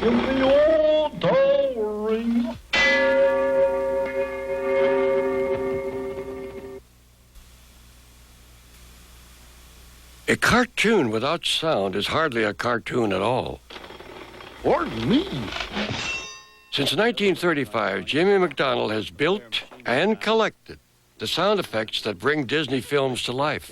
Give me all the ring. A cartoon without sound is hardly a cartoon at all. Pardon me. Since 1935, Jimmy MacDonald has built and collected the sound effects that bring Disney films to life.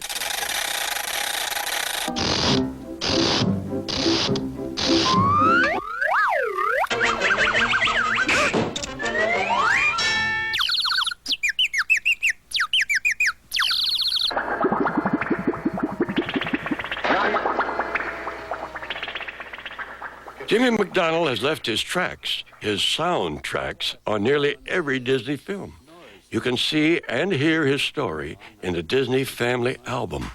Jimmy MacDonald has left his tracks, his sound tracks, on nearly every Disney film. You can see and hear his story in the Disney Family Album.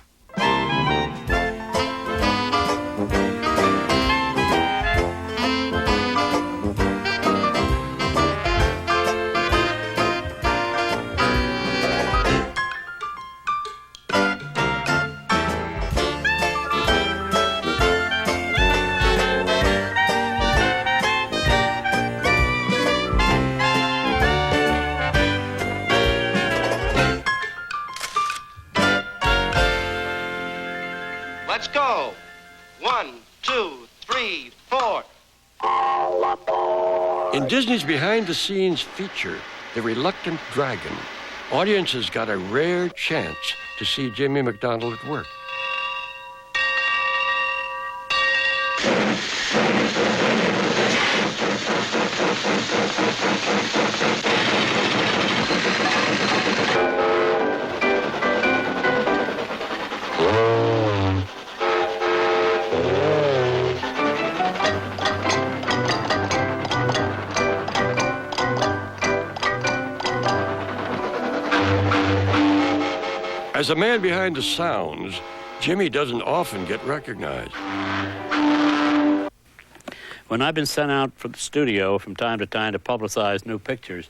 Let's go. 1, 2, 3, 4. In Disney's behind-the-scenes feature, The Reluctant Dragon, audiences got a rare chance to see Jimmy MacDonald at work. As a man behind the sounds, Jimmy doesn't often get recognized. When I've been sent out from the studio from time to time to publicize new pictures,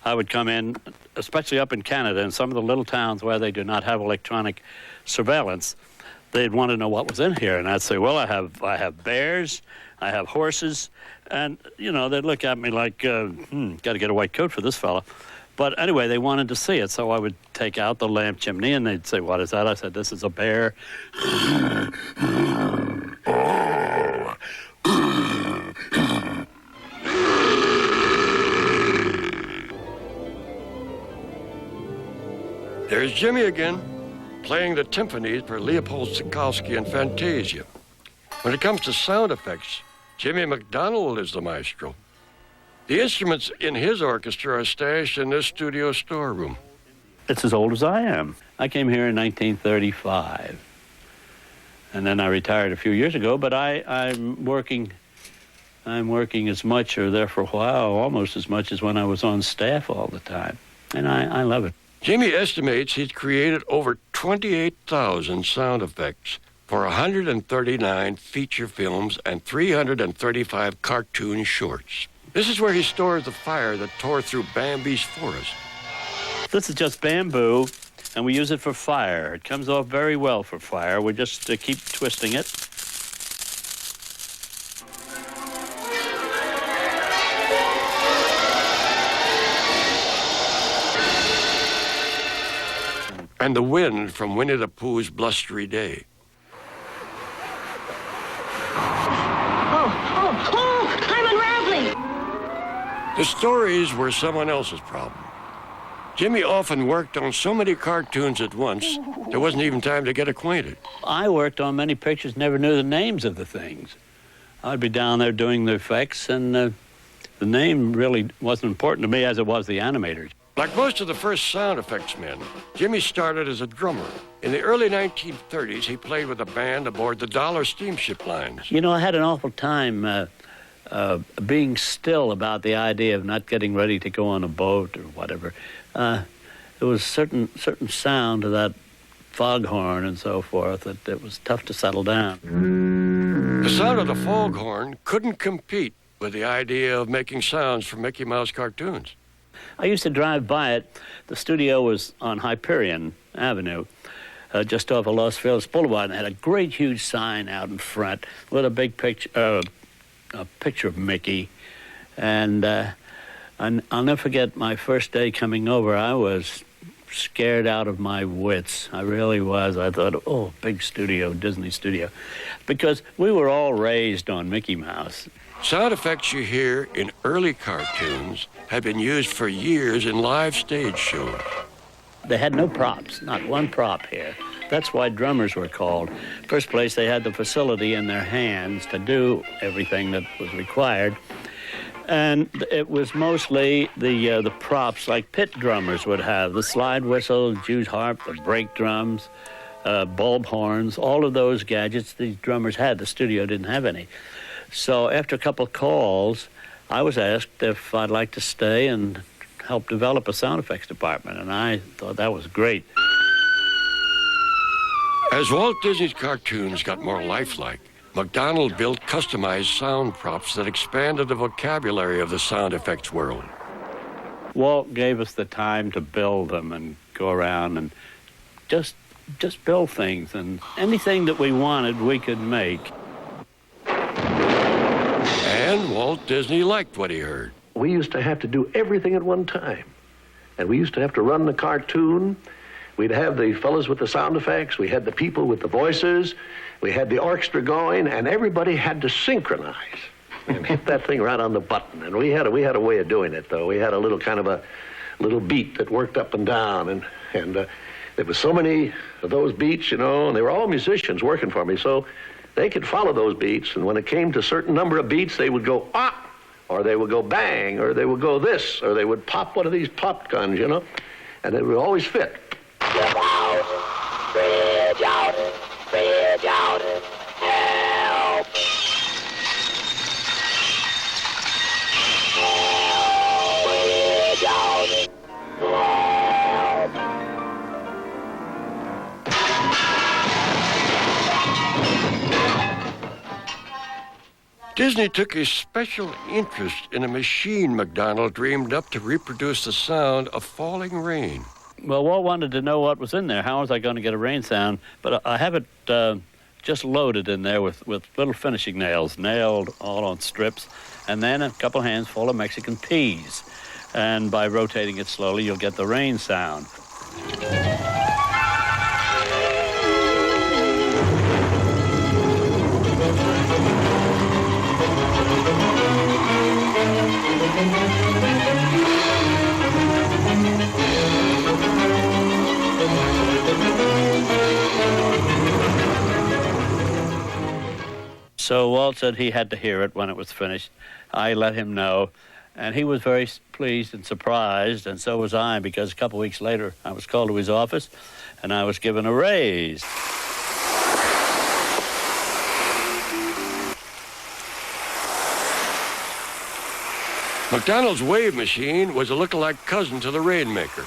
I would come in, especially up in Canada, in some of the little towns where they do not have electronic surveillance. They'd want to know what was in here, and I'd say, well, I have bears, I have horses, and, you know, they'd look at me like, got to get a white coat for this fella. But anyway, they wanted to see it, so I would take out the lamp chimney, and they'd say, what is that? I said, this is a bear. There's Jimmy again, playing the timpanis for Leopold Stokowski and Fantasia. When it comes to sound effects, Jimmy MacDonald is the maestro. The instruments in his orchestra are stashed in this studio storeroom. It's as old as I am. I came here in 1935, and then I retired a few years ago, but I'm working as much, or there for a while, almost as much as when I was on staff all the time, and I love it. Jimmy estimates he's created over 28,000 sound effects for 139 feature films and 335 cartoon shorts. This is where he stores the fire that tore through Bambi's forest. This is just bamboo, and we use it for fire. It comes off very well for fire. We just keep twisting it. And the wind from Winnie the Pooh's blustery day. The stories were someone else's problem. Jimmy often worked on so many cartoons at once, there wasn't even time to get acquainted. I worked on many pictures, never knew the names of the things. I'd be down there doing the effects, and the name really wasn't important to me as it was the animators. Like most of the first sound effects men, Jimmy started as a drummer. In the early 1930s, he played with a band aboard the Dollar steamship lines. You know, I had an awful time being still about the idea of not getting ready to go on a boat or whatever. There was certain sound to that foghorn and so forth that it was tough to settle down. The sound of the foghorn couldn't compete with the idea of making sounds for Mickey Mouse cartoons. I used to drive by it. The studio was on Hyperion Avenue, just off of Los Feliz Boulevard, and they had a great huge sign out in front with a big picture, a picture of Mickey, and I'll never forget my first day coming over. I was scared out of my wits. I really was. I thought, oh, big studio, Disney studio, because we were all raised on Mickey Mouse. Sound effects you hear in early cartoons had been used for years in live stage shows. They had no props, not one prop here. That's why drummers were called. First place, they had the facility in their hands to do everything that was required. And it was mostly the props like pit drummers would have, the slide whistle, Jew's harp, the brake drums, bulb horns, all of those gadgets these drummers had. The studio didn't have any. So after a couple of calls, I was asked if I'd like to stay and help develop a sound effects department, and I thought that was great. As Walt Disney's cartoons got more lifelike, MacDonald built customized sound props that expanded the vocabulary of the sound effects world. Walt gave us the time to build them and go around and just build things, and anything that we wanted, we could make. And Walt Disney liked what he heard. We used to have to do everything at one time. And we used to have to run the cartoon. We'd have the fellas with the sound effects. We had the people with the voices. We had the orchestra going, and everybody had to synchronize and hit that thing right on the button. And we had a way of doing it, though. We had a little kind of a little beat that worked up and down, and there was so many of those beats, you know, and they were all musicians working for me, so they could follow those beats. And when it came to a certain number of beats, they would go ah, or they would go bang, or they would go this, or they would pop one of these pop guns, you know, and it would always fit. Bridge out, help! Bridge out, help! Disney took a special interest in a machine MacDonald dreamed up to reproduce the sound of falling rain. Well, Walt wanted to know what was in there. How was I going to get a rain sound? But I have it just loaded in there with little finishing nails, nailed all on strips, and then a couple hands full of Mexican peas. And by rotating it slowly, you'll get the rain sound. So Walt said he had to hear it when it was finished. I let him know, and he was very pleased and surprised, and so was I, because a couple weeks later I was called to his office, and I was given a raise. MacDonald's wave machine was a look-alike cousin to the Rainmaker.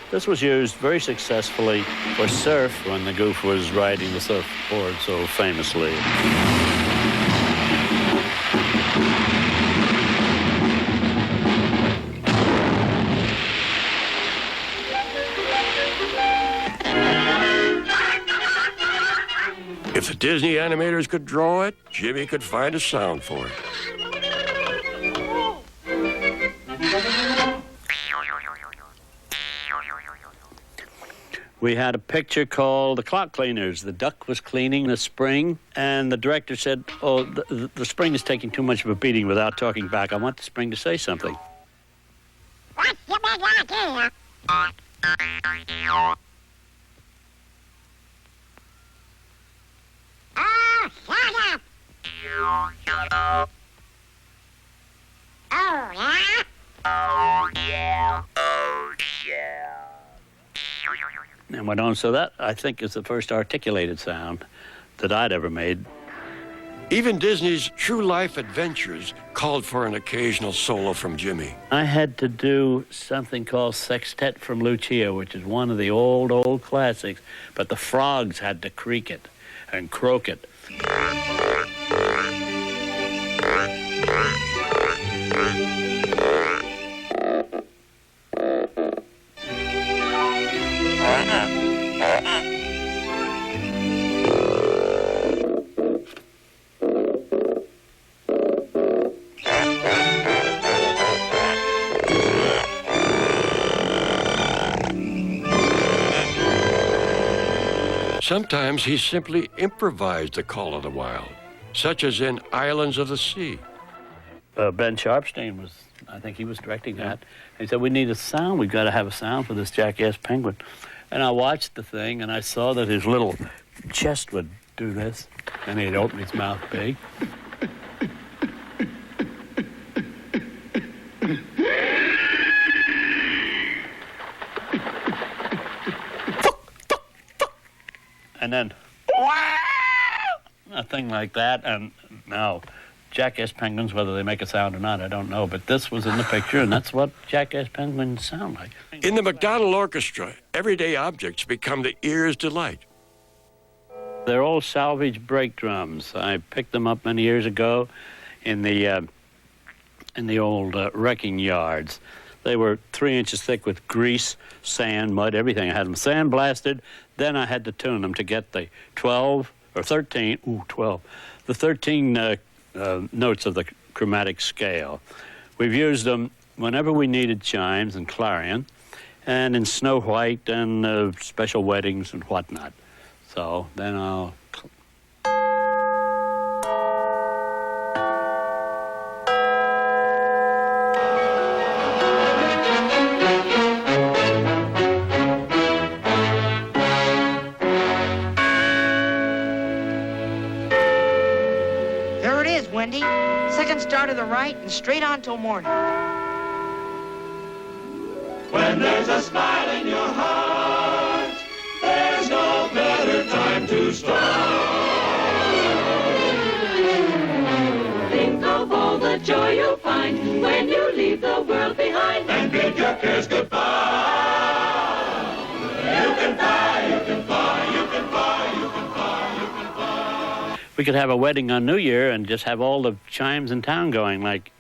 This was used very successfully for surf when the Goof was riding the surfboard so famously. If the Disney animators could draw it, Jimmy could find a sound for it. We had a picture called The Clock Cleaners. The duck was cleaning the spring, and the director said, oh, the spring is taking too much of a beating without talking back. I want the spring to say something. What's your big idea? Oh, shut up! Oh, yeah? Oh, yeah. Oh, yeah. And went on, so that, I think, is the first articulated sound that I'd ever made. Even Disney's True Life Adventures called for an occasional solo from Jimmy. I had to do something called Sextet from Lucia, which is one of the old classics, but the frogs had to creak it and croak it. Sometimes he simply improvised the call of the wild, such as in Islands of the Sea. Ben Sharpstein was, I think he was directing that. He said, we need a sound. We've got to have a sound for this jackass penguin. And I watched the thing, and I saw that his little chest would do this, and he'd open his mouth big. And then, a thing like that. And now, jackass penguins, whether they make a sound or not, I don't know. But this was in the picture, and that's what jackass penguins sound like. In the MacDonald Orchestra, everyday objects become the ear's delight. They're old salvage brake drums. I picked them up many years ago in the old wrecking yards. They were 3 inches thick with grease, sand, mud, everything. I had them sandblasted. Then I had to tune them to get the 12 or 13, the 13 notes of the chromatic scale. We've used them whenever we needed chimes and clarion, and in Snow White and special weddings and whatnot. So then I'll... There it is, Wendy. Second star to the right and straight on till morning. When there's a smile in your heart, there's no better time to start. Think of all the joy you'll find when you leave the world behind. And bid your cares goodbye. You can fly, you can fly, you can fly, you can fly, you can fly. We could have a wedding on New Year and just have all the chimes in town going like...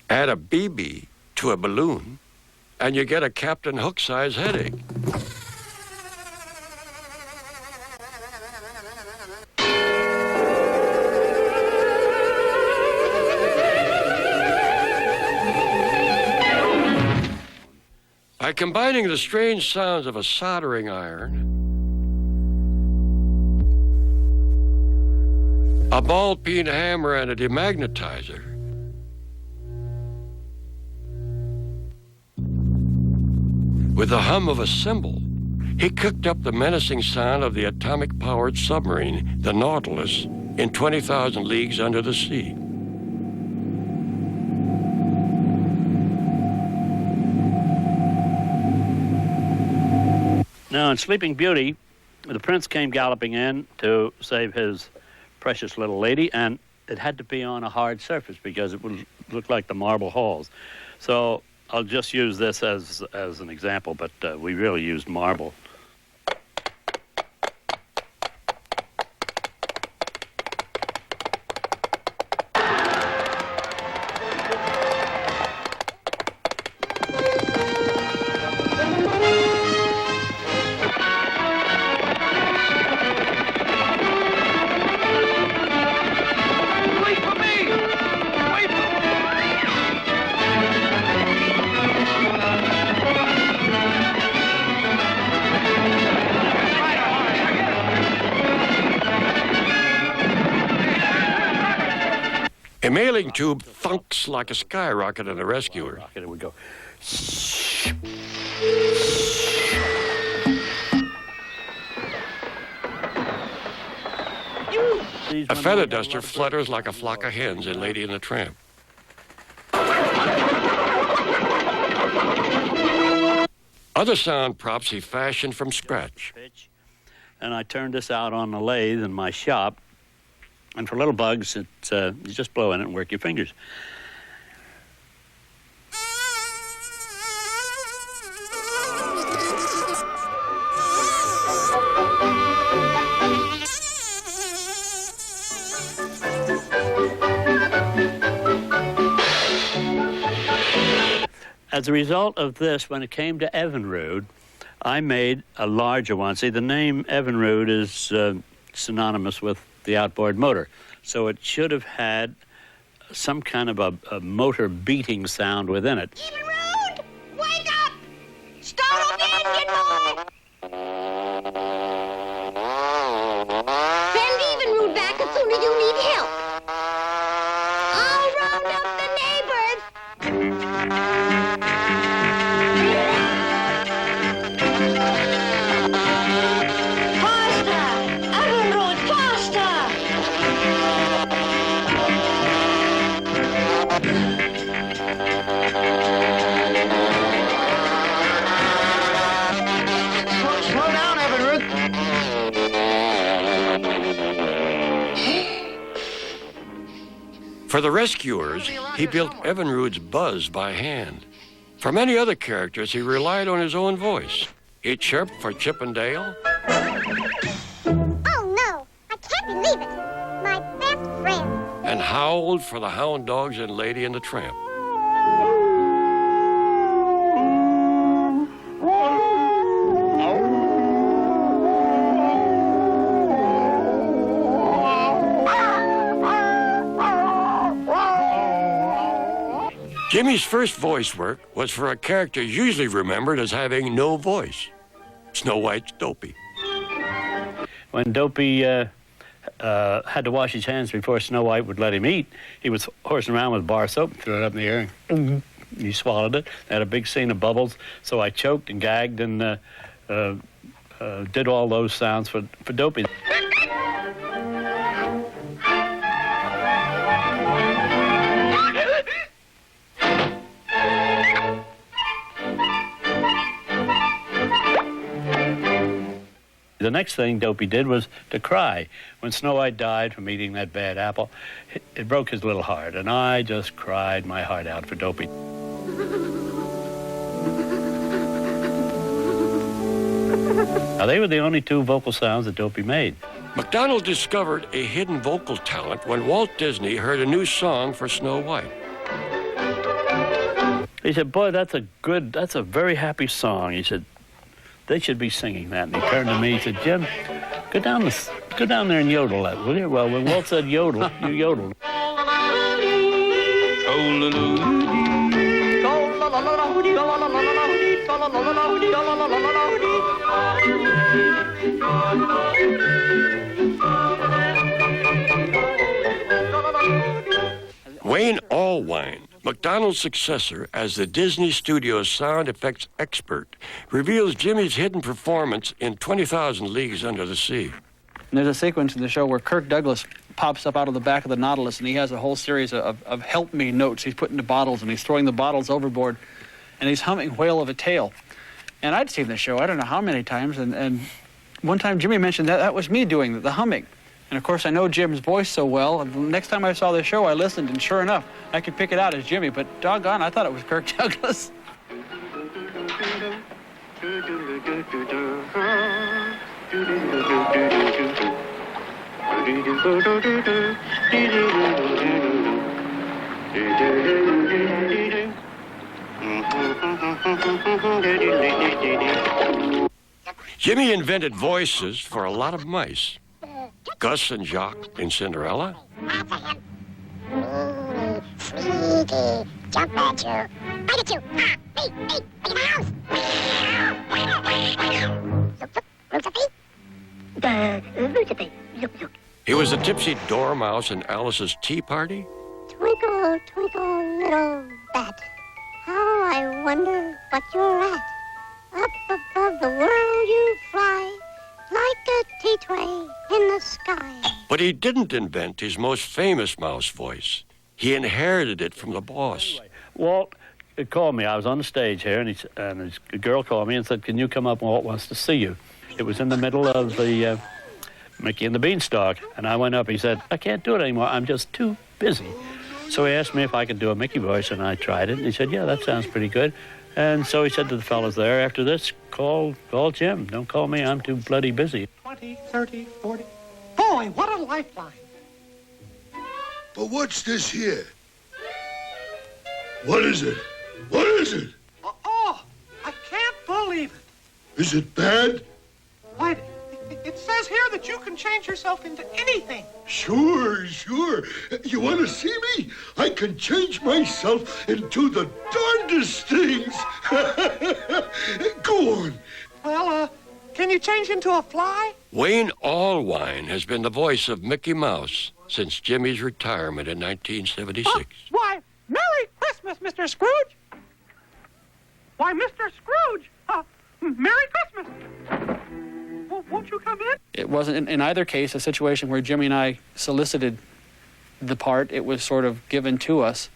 Add a BB to a balloon, and you get a Captain Hook-size headache. By combining the strange sounds of a soldering iron, a ball-peen hammer, and a demagnetizer, with the hum of a cymbal, he cooked up the menacing sound of the atomic-powered submarine, the Nautilus, in 20,000 Leagues Under the Sea. Now, in Sleeping Beauty, the prince came galloping in to save his precious little lady, and it had to be on a hard surface because it would look like the marble halls. So I'll just use this as an example, but we really used marble. A mailing tube thunks like a skyrocket in a rescuer. It would go. A feather duster flutters like a flock of hens in Lady and the Tramp. Other sound props he fashioned from scratch. And I turned this out on the lathe in my shop. And for little bugs, you just blow in it and work your fingers. As a result of this, when it came to Evinrude, I made a larger one. See, the name Evinrude is synonymous with the outboard motor. So it should have had some kind of a motor beating sound within it. Even Road, wake up! Start off the engine, boy! Send Even Road back as soon as you need help. I'll round up the neighbors. Faster! Even Road, faster! Slow down, Evan Ruth. For the rescuers, he built Evinrude's buzz by hand. For many other characters, he relied on his own voice. He chirped for Chip and Dale, Oh no, I can't believe it. My best friend. and howled for the hound dogs and Lady and the Tramp. Jimmy's first voice work was for a character usually remembered as having no voice, Snow White's Dopey. When Dopey had to wash his hands before Snow White would let him eat, he was horsing around with bar soap, threw it up in the air, and he swallowed it. They had a big scene of bubbles, so I choked and gagged and did all those sounds for Dopey. The next thing Dopey did was to cry. When Snow White died from eating that bad apple, it broke his little heart, and I just cried my heart out for Dopey. Now, they were the only two vocal sounds that Dopey made. MacDonald discovered a hidden vocal talent when Walt Disney heard a new song for Snow White. He said, "Boy, that's a very happy song." He said, "They should be singing that." And he turned to me, he said, "Jim, go down there and yodel that, will you?" Well, when Walt said yodel, you yodeled. Wayne Allwine, MacDonald's successor as the Disney Studios sound effects expert, reveals Jimmy's hidden performance in 20,000 Leagues Under the Sea. And there's a sequence in the show where Kirk Douglas pops up out of the back of the Nautilus, and he has a whole series of help me notes he's put into bottles, and he's throwing the bottles overboard, and he's humming Whale of a Tale. And I'd seen the show, I don't know how many times, and one time Jimmy mentioned that was me doing the humming. And of course, I know Jim's voice so well, and the next time I saw the show, I listened, and sure enough, I could pick it out as Jimmy, but doggone, I thought it was Kirk Douglas. Jimmy invented voices for a lot of mice. Gus and Jacques in Cinderella, After him. Meanie, sneaky, jump at you. Bite at you. Ah, me, Mickey Mouse. he was the tipsy dormouse in Alice's Tea Party, Twinkle, twinkle, little bat. How I wonder what you're at. Up above the world you fly, like a tea tray in the sky. but he didn't invent his most famous mouse voice. He inherited it from the boss. Walt called me. I was on the stage here, and a girl called me and said, "Can you come up? Walt wants to see you." It was in the middle of the Mickey and the Beanstalk, and I went up. He said, "I can't do it anymore. I'm just too busy." So he asked me if I could do a Mickey voice, and I tried it. And he said, "Yeah, that sounds pretty good." And so he said to the fellas there, "After this, call Jim. Don't call me. I'm too bloody busy." 20, 30, 40. Boy, what a lifeline. But what's this here? What is it? What is it? Oh, I can't believe it. Is it bad? Why, It says here that you can change yourself into anything. Sure. You want to see me? I can change myself into the darndest things. Go on. Well, can you change into a fly? Wayne Allwine has been the voice of Mickey Mouse since Jimmy's retirement in 1976. Why, Merry Christmas, Mr. Scrooge. Why, Mr. Scrooge, Merry Christmas. Won't you come in? It wasn't, in either case, a situation where Jimmy and I solicited the part. It was sort of given to us.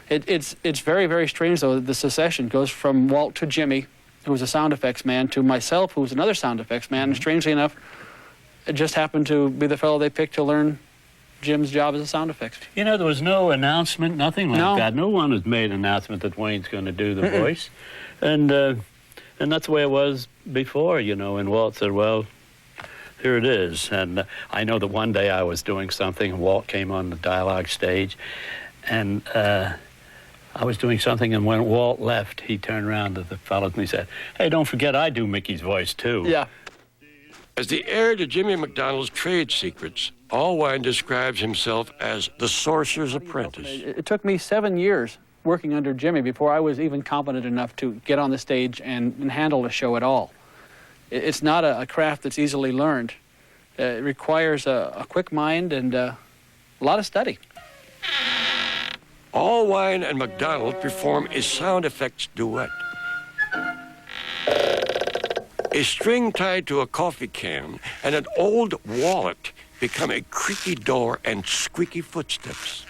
It's very, very strange, though, the succession goes from Walt to Jimmy, who was a sound effects man, to myself, who was another sound effects man. And strangely enough, it just happened to be the fellow they picked to learn Jim's job as a sound effects. You know, there was no announcement, nothing like that. No one has made an announcement that Wayne's going to do the voice. And that's the way it was before, you know, and Walt said, well, here it is. And I know that one day I was doing something, and Walt came on the dialogue stage, and I was doing something, and when Walt left, he turned around to the fellows and he said, hey, don't forget I do Mickey's voice, too. Yeah. As the heir to Jimmy MacDonald's trade secrets, Allwine describes himself as the sorcerer's apprentice. It took me 7 years working under Jimmy before I was even competent enough to get on the stage and handle a show at all. It's not a craft that's easily learned. It requires a quick mind and a lot of study. Allwine and MacDonald perform a sound effects duet. A string tied to a coffee can and an old wallet become a creaky door and squeaky footsteps.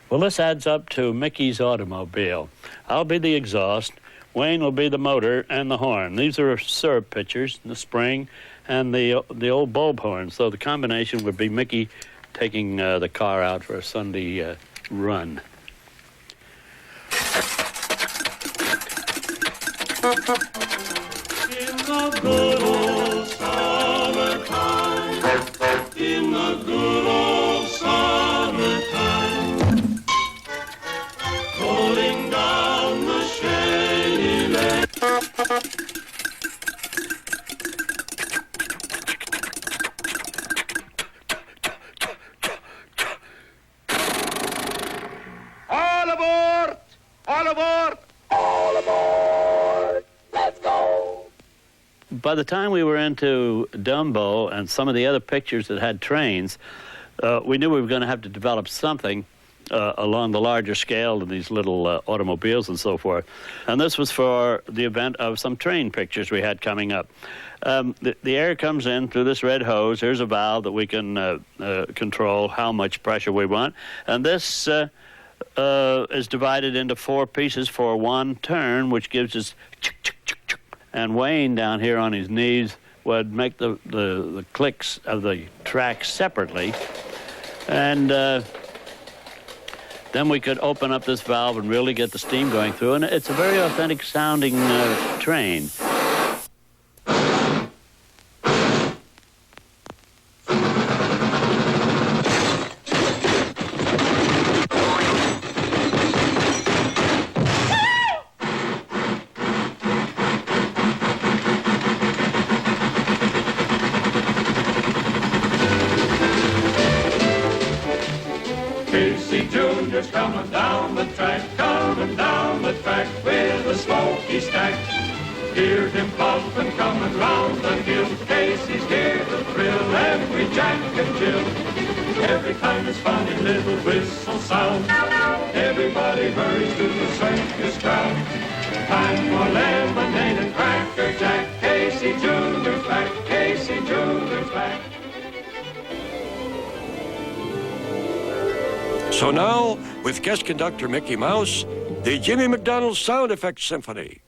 Well, this adds up to Mickey's automobile. I'll be the exhaust, Wayne will be the motor and the horn. These are syrup pitchers, the spring, and the old bulb horn. So the combination would be Mickey taking the car out for a Sunday run. In the good old summertime, in the good old summertime, rolling down the shady lane. All aboard! All aboard! All aboard! Let's go! By the time we were into Dumbo and some of the other pictures that had trains, we knew we were going to have to develop something along the larger scale of these little automobiles and so forth. And this was for the event of some train pictures we had coming up. The air comes in through this red hose. Here's a valve that we can control how much pressure we want. And this is divided into 4 pieces for one turn, which gives us and Wayne down here on his knees would make the clicks of the track separately. And then we could open up this valve and really get the steam going through. And it's a very authentic sounding train. Casey Jr.'s coming down the track with a smoky stack. Hear him puffin' coming round the hill. Casey's here to thrill every Jack and Jill. Every time his funny little whistle sounds, everybody hurries to the circus ground. Time for lemonade and cracker jack. Casey Jr.'s back, Casey Jr.'s back. So now, with with guest conductor Mickey Mouse, the Jimmy MacDonald Sound Effects Symphony.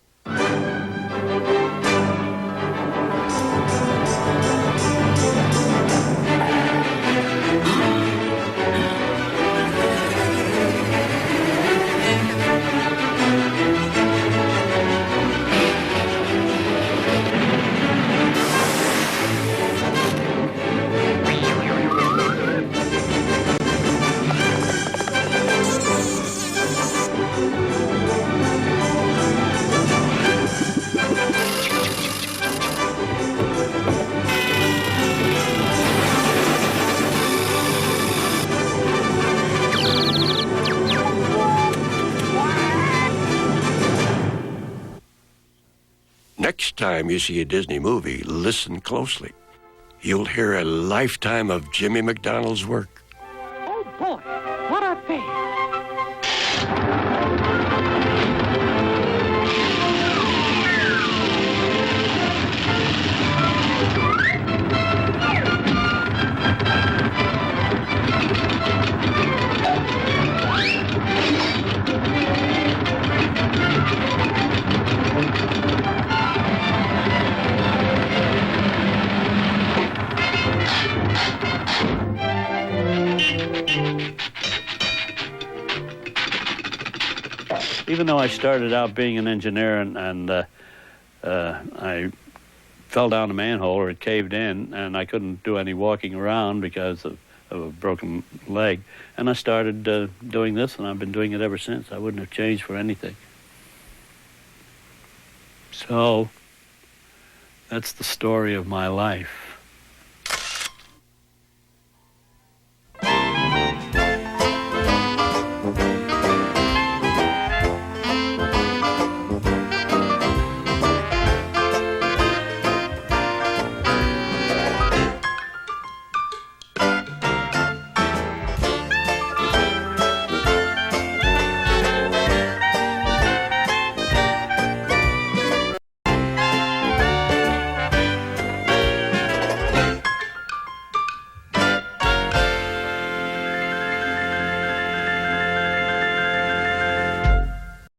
Next time you see a Disney movie, listen closely. You'll hear a lifetime of Jimmy MacDonald's work. Oh, boy, what a day. Even though I started out being an engineer and I fell down a manhole or it caved in and I couldn't do any walking around because of a broken leg, and I started doing this, and I've been doing it ever since. I wouldn't have changed for anything. So that's the story of my life.